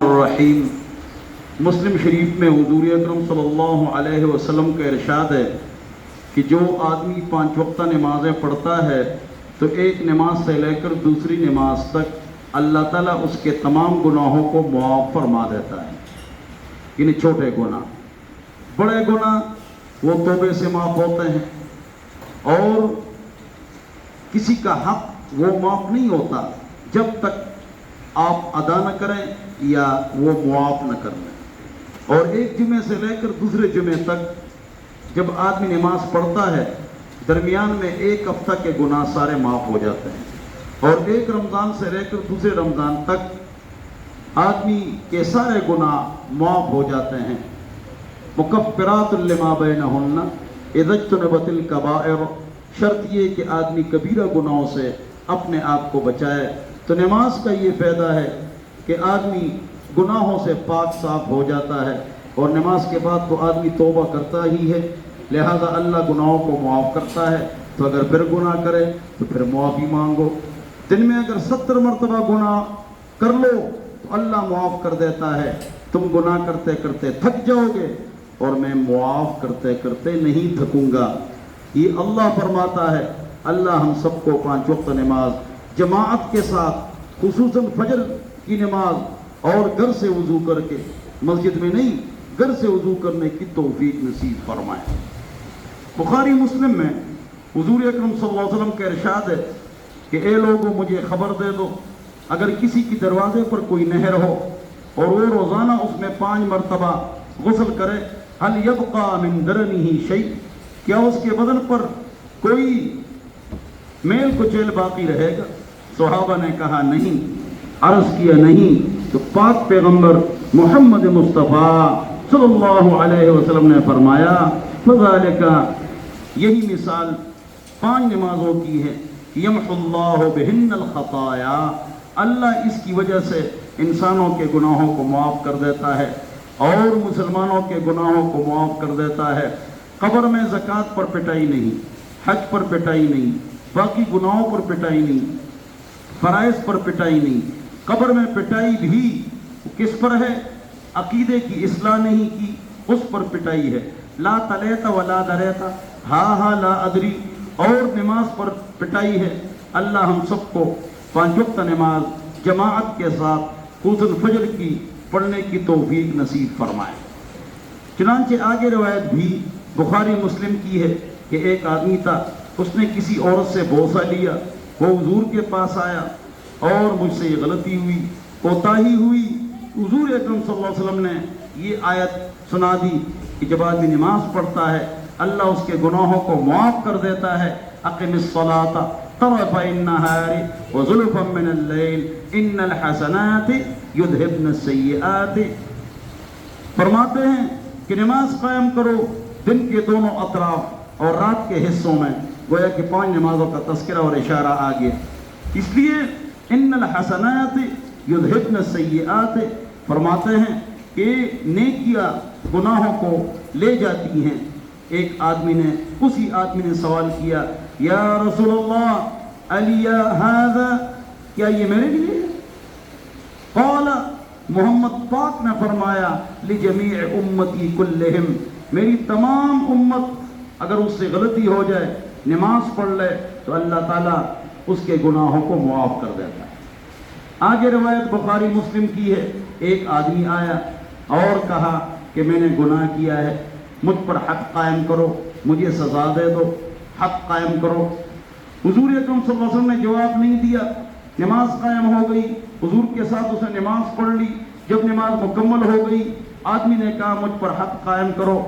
الرحیم۔ مسلم شریف میں حضور اکرم صلی اللہ علیہ وسلم کا ارشاد ہے کہ جو آدمی 5 وقتہ نمازیں پڑھتا ہے تو ایک نماز سے لے کر دوسری نماز تک اللہ تعالیٰ اس کے تمام گناہوں کو معاف فرما دیتا ہے، یعنی چھوٹے گناہ، بڑے گناہ وہ توبے سے معاف ہوتے ہیں، اور کسی کا حق وہ معاف نہیں ہوتا جب تک آپ ادا نہ کریں یا وہ معاف نہ کر لیں۔ اور ایک جمعے سے لے کر دوسرے جمعے تک جب آدمی نماز پڑھتا ہے، درمیان میں 1 ہفتہ کے گناہ سارے معاف ہو جاتے ہیں، اور ایک رمضان سے لے کر دوسرے رمضان تک آدمی کے سارے گناہ معاف ہو جاتے ہیں۔ مکفرات لما بینہن اذا اجتنبت الکبائر، شرط یہ کہ آدمی کبیرہ گناہوں سے اپنے آپ کو بچائے۔ تو نماز کا یہ فائدہ ہے کہ آدمی گناہوں سے پاک صاف ہو جاتا ہے، اور نماز کے بعد تو آدمی توبہ کرتا ہی ہے، لہذا اللہ گناہوں کو معاف کرتا ہے۔ تو اگر پھر گناہ کرے تو پھر معافی مانگو۔ دن میں اگر 70 مرتبہ گناہ کر لو تو اللہ معاف کر دیتا ہے۔ تم گناہ کرتے کرتے تھک جاؤ گے اور میں معاف کرتے کرتے نہیں تھکوں گا، یہ اللہ فرماتا ہے۔ اللہ ہم سب کو 5 وقت نماز جماعت کے ساتھ، خصوصاً فجر کی نماز، اور گھر سے وضو کر کے، مسجد میں نہیں، گھر سے وضو کرنے کی توفیق نصیب فرمائے۔ بخاری مسلم میں حضور اکرم صلی اللہ علیہ وسلم کا ارشاد ہے کہ اے لوگوں مجھے خبر دے دو، اگر کسی کی دروازے پر کوئی نہر ہو اور وہ روزانہ اس میں 5 مرتبہ غسل کرے، هل يبقى من درنه شيء، کیا اس کے بدن پر کوئی میل کچیل باقی رہے گا؟ صحابہ نے کہا نہیں، عرض کیا نہیں، تو پاک پیغمبر محمد مصطفیٰ صلی اللہ علیہ وسلم نے فرمایا فذالک، یہی مثال 5 نمازوں کی ہے، یمحو اللہ بہن الخطایا، اللہ اس کی وجہ سے انسانوں کے گناہوں کو معاف کر دیتا ہے اور مسلمانوں کے گناہوں کو معاف کر دیتا ہے۔ قبر میں زکوٰۃ پر پٹائی نہیں، حج پر پٹائی نہیں، باقی گناہوں پر پٹائی نہیں، فرائض پر پٹائی نہیں، قبر میں پٹائی بھی کس پر ہے؟ عقیدے کی اصلاح نہیں کی، اس پر پٹائی ہے۔ لا تلیت ولا دریت، ہاں لا ادری، اور نماز پر پٹائی ہے۔ اللہ ہم سب کو 5 وقت نماز جماعت کے ساتھ خصوصاً فجر کی پڑھنے کی توفیق نصیب فرمائے۔ چنانچہ آگے روایت بھی بخاری مسلم کی ہے کہ ایک آدمی تھا، اس نے کسی عورت سے بوسہ لیا، وہ حضور کے پاس آیا اور مجھ سے یہ غلطی ہوئی، کوتاہی ہوئی۔ حضور اکرم صلی اللہ علیہ وسلم نے یہ آیت سنا دی کہ جب آدمی نماز پڑھتا ہے اللہ اس کے گناہوں کو معاف کر دیتا ہے۔ اقم الصلاۃ طرفی النہار وزلفا من اللیل ان الحسنات یذہبن السیئات، فرماتے ہیں کہ نماز قائم کرو دن کے دونوں اطراف اور رات کے حصوں میں۔ گویا کہ 5 نمازوں کا تذکرہ اور اشارہ آ گیا، اس لیے ان الحسنات یذہبن السیئات، فرماتے ہیں کہ نیکیاں گناہوں کو لے جاتی ہیں۔ ایک آدمی نے، اسی آدمی نے سوال کیا، یا رسول اللہ علی ھذا، کیا یہ میرے لیے ہے؟ قال، محمد پاک نے فرمایا، لجمیع امتی کلہم، میری تمام امت اگر اس سے غلطی ہو جائے، نماز پڑھ لے تو اللہ تعالیٰ اس کے گناہوں کو معاف کر دیتا ہے۔ آگے روایت بخاری مسلم کی ہے، ایک آدمی آیا اور کہا کہ میں نے گناہ کیا ہے، مجھ پر حق قائم کرو، مجھے سزا دے دو، حق قائم کرو۔ حضور اکرم صلی اللہ علیہ وسلم نے جواب نہیں دیا، نماز قائم ہو گئی، حضور کے ساتھ اس نے نماز پڑھ لی۔ جب نماز مکمل ہو گئی، آدمی نے کہا مجھ پر حق قائم کرو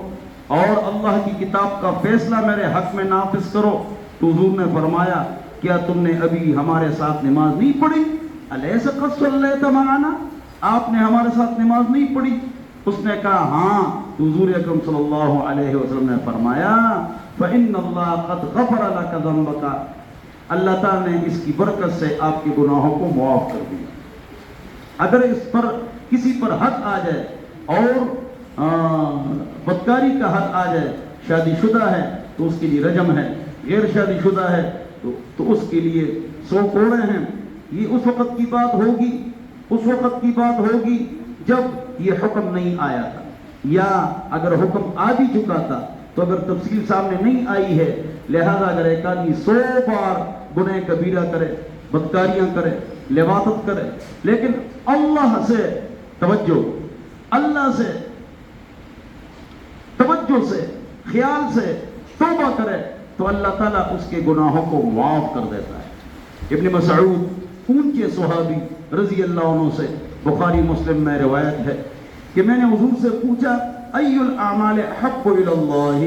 اور اللہ کی کتاب کا فیصلہ میرے حق میں نافذ کرو۔ تو حضور نے فرمایا، کیا تم نے ابھی ہمارے ساتھ نماز نہیں پڑھی؟ الیس قد صلیت معنا، آپ نے ہمارے ساتھ نماز نہیں پڑھی؟ اس نے کہا ہاں۔ تو حضور اکرم صلی اللہ علیہ وسلم نے فرمایا، فإن اللہ قد غفر لک ذنبک، اللہ تعالیٰ نے اس کی برکت سے آپ کے گناہوں کو معاف کر دیا۔ اگر اس پر کسی پر حد آ جائے اور بدکاری کا حد آ جائے، شادی شدہ ہے تو اس کے لیے رجم ہے، غیر شادی شدہ ہے تو اس کے لیے 100 کوڑے ہیں۔ یہ اس وقت کی بات ہوگی جب یہ حکم نہیں آیا تھا، یا اگر حکم آ بھی چکا تھا تو اگر تفصیل سامنے نہیں آئی ہے، لہذا اگر ایک آدمی 100 بار گناہ کبیرہ کرے، بدکاریاں کرے، لواطت کرے، لیکن اللہ سے توجہ، اللہ سے توجہ سے، خیال سے توبہ کرے تو اللہ تعالیٰ اس کے گناہوں کو معاف کر دیتا ہے۔ ابن مسعود اونچے صحابی رضی اللہ عنہ سے بخاری مسلم میں روایت ہے کہ میں نے حضور سے پوچھا ای الاعمال احب الی اللہ،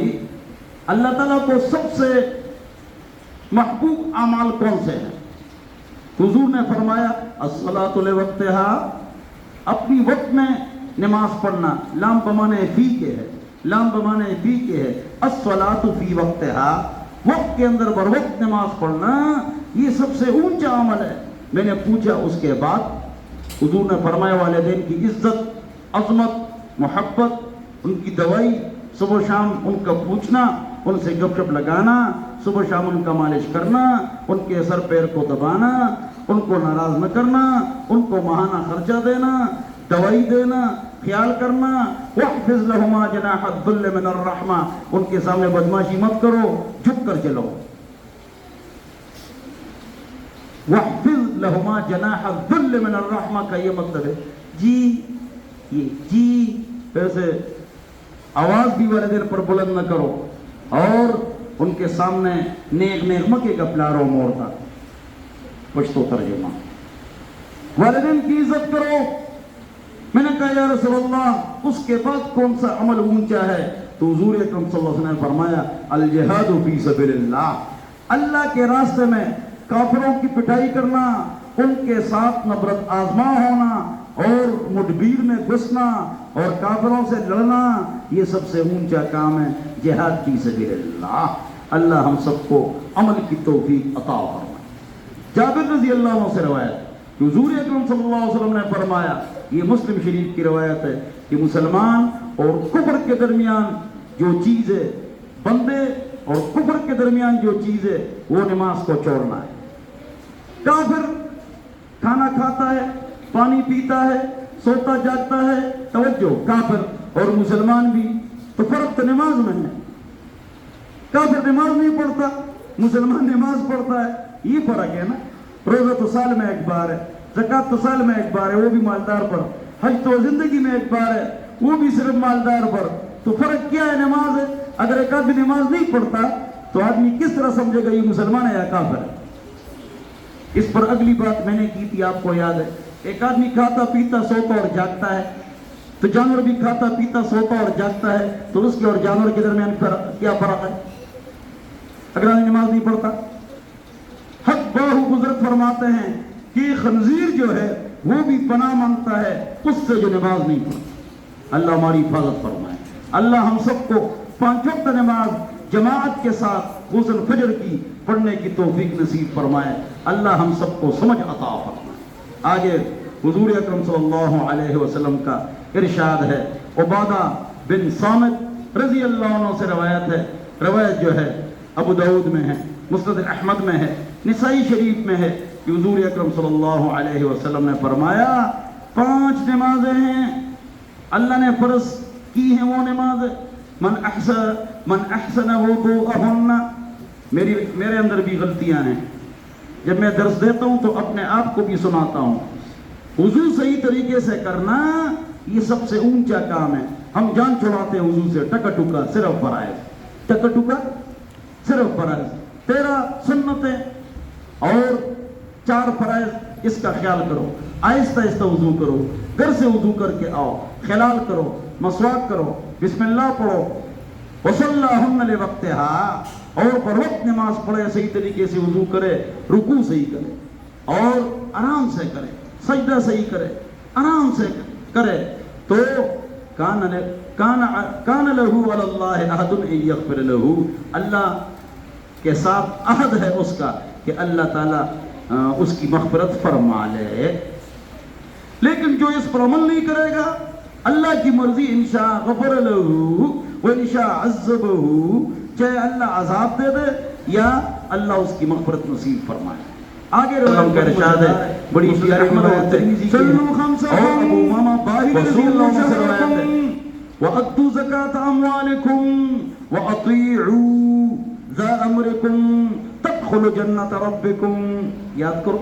اللہ تعالیٰ کو سب سے محبوب اعمال کون سے ہیں؟ حضور نے فرمایا الصلاۃ لوقتها، اپنی وقت میں نماز پڑھنا، لام بمانے فی کے ہے، لام بمانے فی کے ہے، الصلاۃ فی وقتها، وقت کے اندر بر وقت نماز پڑھنا یہ سب سے اونچا عمل ہے۔ میں نے پوچھا اس کے بعد، حضور نے فرمایا والدین کی عزت، عظمت، محبت، ان کی دوائی، صبح و شام ان کا پوچھنا، ان سے گپ شپ لگانا، صبح شام ان کا مالش کرنا، ان کے سر پیر کو دبانا، ان کو ناراض نہ کرنا، ان کو ماہانہ خرچہ دینا، دوائی دینا، خیال کرنا، واحفظ لہما جناح الذل من الرحمہ، ان کے سامنے بدماشی مت کرو، جھک کر چلو۔ واحفظ لہما جناح الذل من الرحمہ کا یہ مطلب ہے یہ جی ویسے آواز بھی والدین پر بلند نہ کرو، اور ان کے سامنے نیک نیک مکے کا پلارو مورتا، پشتو ترجمہ، والدین کی عزت کرو۔ میں نے کہا یا رسول اللہ اس کے بعد کون سا عمل اونچا ہے؟ تو حضور اکرم صلی اللہ علیہ وسلم نے فرمایا الجہاد فی سبیل اللہ، اللہ کے راستے میں کافروں کی پٹائی کرنا، ان کے ساتھ نبرت آزما ہونا، اور مدبیر میں گھسنا اور کافروں سے لڑنا، یہ سب سے اونچا کام ہے، جہاد فی سبیل اللہ۔ اللہ ہم سب کو عمل کی توفیق عطا فرمائے۔ جابر رضی اللہ عنہ سے روایت کہ حضور اکرم صلی اللہ علیہ وسلم نے فرمایا، یہ مسلم شریف کی روایت ہے کہ مسلمان اور کفر کے درمیان جو چیز ہے، بندے اور کفر کے درمیان جو چیز ہے وہ نماز کو چھوڑنا ہے۔ کافر کھانا کھاتا ہے، پانی پیتا ہے، سوتا جاگتا ہے، توجہ، کافر، اور مسلمان بھی، تو فرق تو نماز میں ہے۔ کافر نماز نہیں پڑھتا، مسلمان نماز پڑھتا ہے، یہ فرق ہے نا۔ روزہ تو سال میں ایک بار ہے، زکوٰۃ تو سال میں ایک بار ہے، وہ بھی مالدار پر، حج تو زندگی میں ایک بار ہے، وہ بھی صرف مالدار پر، تو فرق کیا ہے؟ نماز ہے۔ اگر ایک آدمی نماز نہیں پڑھتا تو آدمی کس طرح سمجھے گا یہ مسلمان ہے یا کافر ہے؟ اس پر اگلی بات میں نے کی تھی، آپ کو یاد ہے، ایک آدمی کھاتا پیتا سوتا اور جاگتا ہے، تو جانور بھی کھاتا پیتا سوتا اور جاگتا ہے، تو اس کے اور جانور کے درمیان کیا فرق ہے اگر آدمی نماز نہیں پڑھتا؟ حق باہو بزرگ فرماتے ہیں کہ خنزیر جو ہے وہ بھی پناہ مانگتا ہے اس سے جو نماز نہیں پڑھتا۔ اللہ ہماری حفاظت فرمائے۔ اللہ ہم سب کو 5 وقت نماز جماعت کے ساتھ غسل فجر کی پڑھنے کی توفیق نصیب فرمائے۔ اللہ ہم سب کو سمجھ عطا فرمائے۔ آگے حضور اکرم صلی اللہ علیہ وسلم کا ارشاد ہے، عبادہ بن صامت رضی اللہ عنہ سے روایت ہے، روایت جو ہے ابو داؤد میں ہے، مسند احمد میں ہے، نسائی شریف میں ہے کہ حضور اکرم صلی اللہ علیہ وسلم نے فرمایا 5 نمازیں ہیں اللہ نے فرض کی ہیں، وہ نماز من احسن وضوءہن۔ میرے اندر بھی غلطیاں ہیں، جب میں درس دیتا ہوں تو اپنے آپ کو بھی سناتا ہوں۔ وضو صحیح طریقے سے کرنا یہ سب سے اونچا کام ہے۔ ہم جان چھڑاتے ہیں وضو سے، ٹکا ٹکا صرف فرائض، ٹکا ٹکا صرف فرائض، 13 سنتیں اور 4 فرائض، اس کا خیال کرو۔ آہستہ آہستہ وضو کرو، گھر سے وضو کر کے آؤ، خلال کرو، مسواک کرو، بسم اللہ پڑھو، وصلاہن لوقتہا، اور پر وقت نماز پڑھے، صحیح طریقے سے وضو کرے، رکوع صحیح کرے اور آرام سے کرے، سجدہ صحیح کرے، آرام سے کرے، تو کان لہو علی اللہ عہد ان یغفر لہو، اللہ کے ساتھ عہد ہے اس کا کہ اللہ تعالیٰ اس کی مغفرت فرما لے۔ لیکن جو اس پر عمل نہیں کرے گا، اللہ کی مرضی، انشاء غفر لہو وانشاء عذبہ، چاہے اللہ عذاب دے دے یا اللہ اس کی مغفرت نصیب فرمائے۔ آگے رسول کا ارشاد ہے، بڑی پیاری روایت ہے، صلو خمسہ ابو امامہ باہلی رضی اللہ عنہ سے روایت ہے وَأَدُّوا زَكَاةَ أَمْوَالِكُمْ وَأَطِيعُوا ذَا أَمْرِكُمْ تَدْخُلُوا جَنَّةَ رَبِّكُمْ. یاد کرو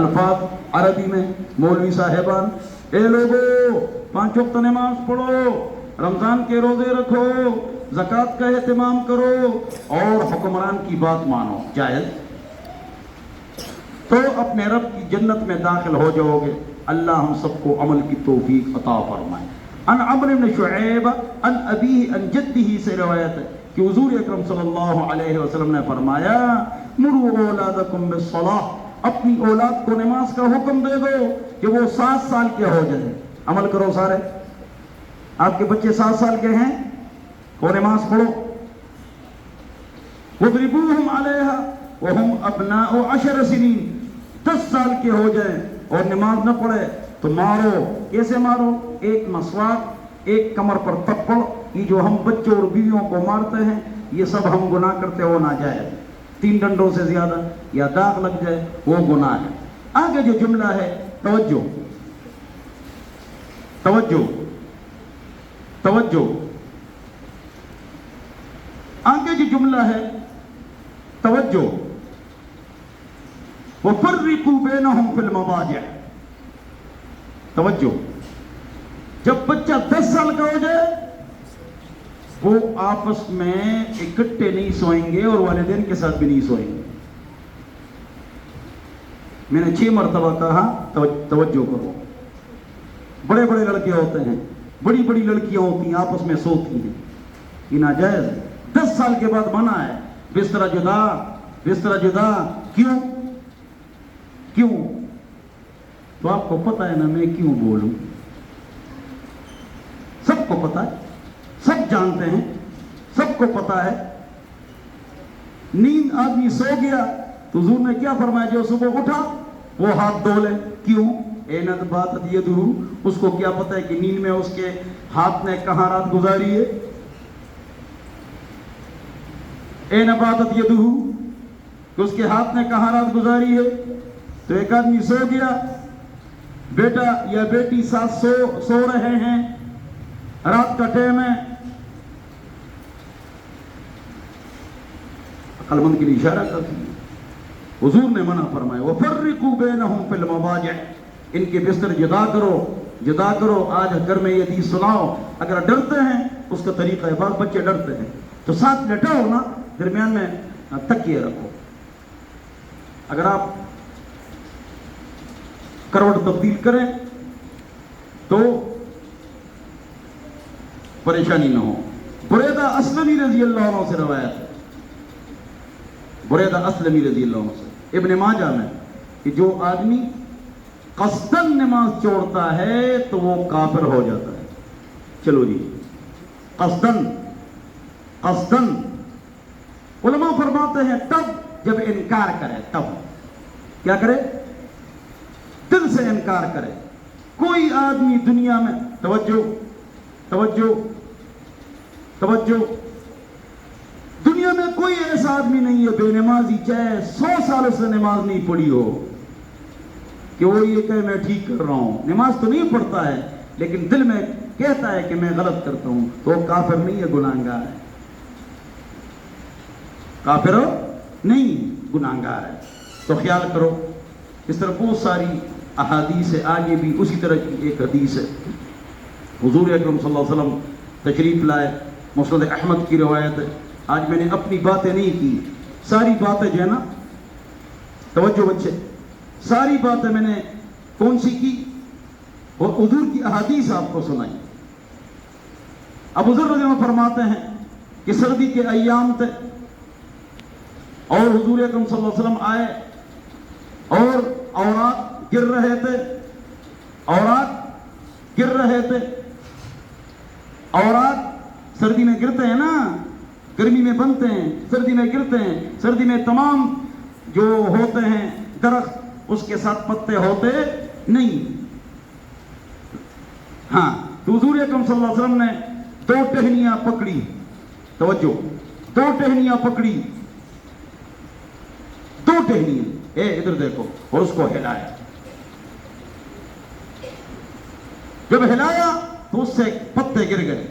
الفاظ عربی میں مولوی صاحبان. اے لوگو 5 وقت نماز پڑھو, رمضان کے روزے رکھو, زکوٰۃ کا اہتمام کرو اور حکمران کی بات مانو. جائز تو اپنے رب کی جنت میں داخل ہو جاؤ گے. اللہ ہم سب کو عمل کی توفیق عطا فرمائے. ان عمرو بن شعیب ان ابیہ ان جدہ سے روایت ہے کہ حضور اکرم صلی اللہ علیہ وسلم نے فرمایا مروا اولادکم بالصلاۃ, اپنی اولاد کو نماز کا حکم دے دو کہ وہ 7 سال کے ہو جائیں. عمل کرو سارے, آپ کے بچے 7 سال کے ہیں وہ نماز پڑھو. وَاضْرِبُوهُمْ عَلَيْهَا وَهُمْ أَبْنَاءُ 10 سنين, 10 سال کے ہو جائیں اور نماز نہ پڑھے تو مارو. کیسے مارو؟ ایک مسواک, ایک کمر پر تھپڑ. یہ جو ہم بچوں اور بیویوں کو مارتے ہیں یہ سب ہم گناہ کرتے ہو ناجائز. 3 ڈنڈوں سے زیادہ یا داغ لگ جائے وہ گناہ ہے. آگے جو جملہ ہے توجہ توجہ توجہ, آگے جو جملہ ہے توجہ وَفَرِّقُوا بَيْنَهُمْ فِي الْمَضَاجِعِ. توجہ, جب بچہ 10 سال کا ہو جائے وہ آپس میں اکٹھے نہیں سوئیں گے اور والدین کے ساتھ بھی نہیں سوئیں گے. میں نے 6 مرتبہ کہا توجہ کرو. بڑے بڑے لڑکے ہوتے ہیں, بڑی بڑی لڑکیاں ہوتی ہیں, آپس میں سوتی ہیں, یہ ناجائز ہے. 10 سال کے بعد منع ہے. بستر جدا, بستر جدا. کیوں کیوں؟ تو آپ کو پتا ہے نا میں کیوں بولوں, سب کو پتا ہے, سب جانتے ہیں, سب کو پتا ہے. نیند آدمی سو گیا تو حضور نے کیا فرمایا جو صبح اٹھا وہ ہاتھ دھو لے. کیوں؟ اینت باتت یدہ, اس کو کیا پتا ہے کہ نیند میں اس کے ہاتھ نے کہاں رات گزاری ہے. اینت باتت یدہ, کہ اس کے ہاتھ نے کہاں رات گزاری ہے. تو ایک آدمی سو گیا, بیٹا یا بیٹی ساتھ سو رہے ہیں, رات کا ٹائم ہے. عقل مند کے لیے اشارہ کرتی ہے. حضور نے منع فرمایا وَفَرِّقُوا بَيْنَهُمْ فِي الْمَضَاجِعِ, ان کے بستر جدا کرو, جدا کرو. آج گھر میں یہ حدیث سناؤ, اگر ڈرتے ہیں اس کا طریقہ ہے, بعض بچے ڈرتے ہیں تو ساتھ لٹاؤ نا, درمیان میں تکیے رکھو. اگر آپ کروٹ تبدیل کریں تو پریشانی نہ ہو. بریدہ اسلمی رضی اللہ عنہ سے روایت ہے, بریدہ اسلمی رضی اللہ عنہ سے ابن ماجہ میں, کہ جو آدمی قصدن نماز چھوڑتا ہے تو وہ کافر ہو جاتا ہے. چلو جی, قصدن قصدن علماء فرماتے ہیں تب جب انکار کرے, تب کیا کرے؟ دل سے انکار کرے. کوئی آدمی دنیا میں توجہ توجہ توجہ دنیا میں کوئی ایسا آدمی نہیں ہے بے نمازی, چاہے 100 سال سے نماز نہیں پڑھی ہو, کہ وہ یہ کہے میں ٹھیک کر رہا ہوں. نماز تو نہیں پڑھتا ہے لیکن دل میں کہتا ہے کہ میں غلط کرتا ہوں, تو وہ کافر نہیں ہے, گناہگار ہے. کافر نہیں, گناہگار ہے. تو خیال کرو. اس طرح بہت ساری احادیث ہے. آگے بھی اسی طرح کی ایک حدیث ہے. حضور اکرم صلی اللہ علیہ وسلم تشریف لائے, مسند احمد کی روایت ہے. آج میں نے اپنی باتیں نہیں کی, ساری باتیں جو ہے نا, توجہ بچے, ساری باتیں میں نے کون سی کی, اور حضور کی احادیث آپ کو سنائی. اب حضور رضی اللہ عنہ فرماتے ہیں کہ سردی کے ایام تھے اور حضور اکرم صلی اللہ علیہ وسلم آئے اور اوراق گر رہے تھے, اوراق گر رہے تھے. اوراق سردی میں گرتے ہیں نا, گرمی میں بنتے ہیں, سردی میں گرتے ہیں. سردی میں تمام جو ہوتے ہیں درخت اس کے ساتھ پتے ہوتے نہیں. ہاں, تو حضور اکرم صلی اللہ علیہ وسلم نے 2 ٹہنیاں پکڑی. توجہ, 2 ٹہنیاں پکڑی, 2 ٹہنیاں, ادھر دیکھو, اور اس کو ہلایا. جب ہلایا تو اس سے پتے گر گئے.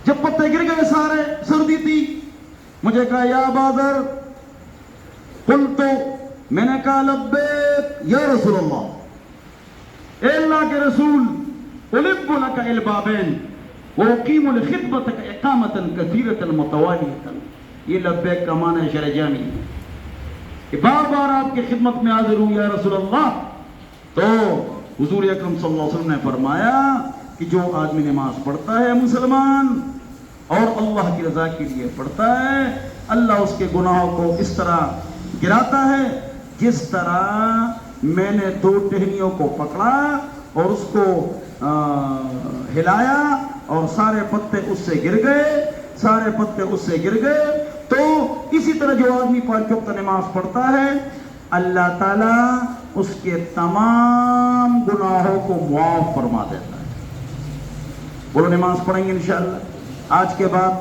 جب پتے گر گئے سارے، سردی تھی، مجھے کہا یا بادر، قلت، میں نے کہا لبیک یا رسول اللہ، اے اللہ کے رسول، ألب لك البابين وأقيم لخدمتك إقامة كثيرة متوالية. یہ لبیک کا معنی ہے شرع جامی، کہ بار بار آپ کی خدمت میں حاضر ہوں یا رسول اللہ. تو حضور اکرم صلی اللہ علیہ وسلم نے فرمایا کہ جو آدمی نماز پڑھتا ہے مسلمان اور اللہ کی رضا کے لیے پڑھتا ہے، اللہ اس کے گناہوں کو اس طرح گراتا ہے جس طرح میں نے دو ٹہنیوں کو پکڑا اور اس کو ہلایا اور سارے پتے اس سے گر گئے، سارے پتے اس سے گر گئے. تو اسی طرح جو آدمی 5 وقت نماز پڑھتا ہے، اللہ تعالیٰ اس کے تمام گناہوں کو معاف فرما دیتا ہے. بولو نماز پڑھیں گے انشاءاللہ، آج کے بعد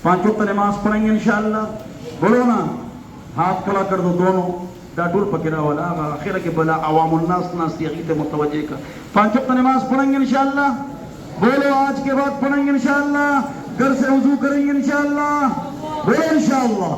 5 وقت نماز پڑھیں گے انشاءاللہ. بولو نا، ہاتھ کھڑا کر دو دونوں، ڈاٹول پکڑا والا آخر کے بلا عوام الناس ناس یقیت متوجہ کا. 5 وقت نماز پڑھیں گے انشاءاللہ. بولو آج کے بعد پڑھیں گے انشاءاللہ. گھر سے وضو کریں گے انشاءاللہ. بولو انشاءاللہ.